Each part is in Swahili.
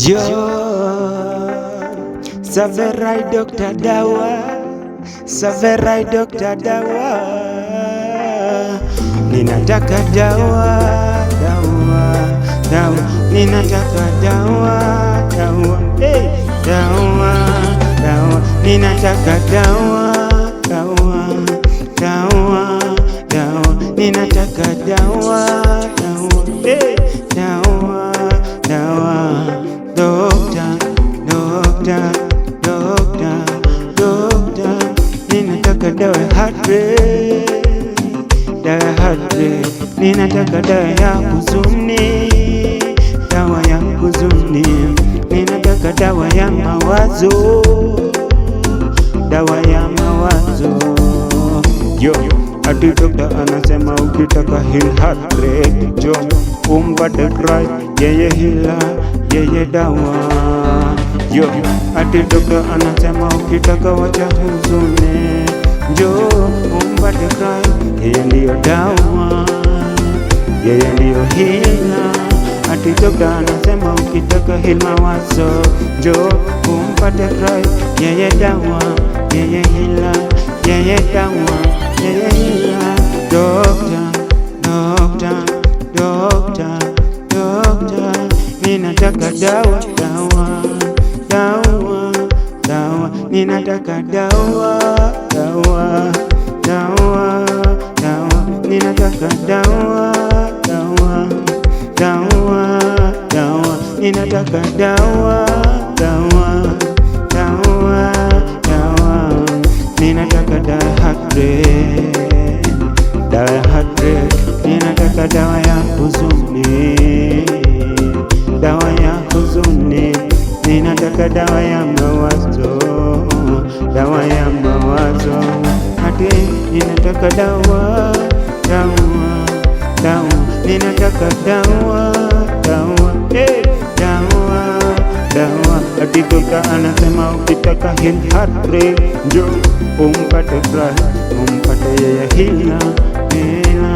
Yo, Saverai Dr. Dawa, Saverai Dr. Dawa, ninataka dawa, dawa, dawa, ninataka dawa, dawa, hey, dawa, dawa, ninataka dawa, dawa, dawa, dawa, ninataka dawa, dawa, hey, dawa, dawa. Dokta, dokta, dokta, dokta, ninataka dawa ya heart rate, dawa ya heart rate. Ninataka dawa ya huzuni, dawa ya huzuni. Ninataka dawa ya mawazo, dawa ya mawazo. Yo, ati dokta anasema ukitaka heal heart rate, jo umpate Christ, yeye hila, yeye dawa. Yo, ati dokta anasema ukitaka wacha huzuni, jo umpate Christ, yeye ndiyo dawa, yeye ndiyo hila. Ati dokta anasema ukitaka heal mawazo, jo umpate Christ, yeye dawa, yeye hila, yeye dawa, yeye hila. Dokta, dokta, dokta, dokta, ninataka dawa, dawa, dawa, dawa, ninataka dawa, dawa, dawa, dawa, ninataka dawa, dawa, dawa, dawa, ninataka dawa, dawa, dawa, dawa, ninataka dawa ya heart rate, dawa ya heart rate. Ninataka dawa ya huzuni, dawa ya huzuni. Ninataka dawa ya mawazo, dawa ya mawazo. Hadi ninataka dawa, dawa, dawa. Ninataka dawa, dawa, hey, dawa, dawa. Hadi dokta anasema ukitaka heal heart rate, njoo umpate Christ, umpate yeye hila, hila,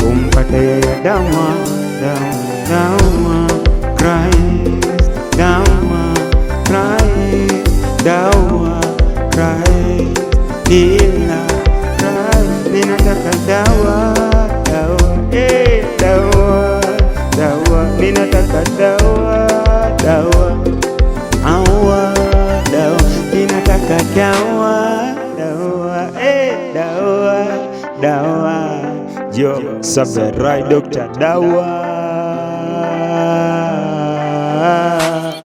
umpate yeye dawa, dawa, dawa, Christ, dawa, Christ, dawa, Christ, hila, Christ. Ninataka dawa, dawa, eh, dawa, dawa, ninataka dawa, dawa, awa, dawa, ninataka dawa, dawa, eh, dawa, dawa. Yo, Saverai Dr. Dawa.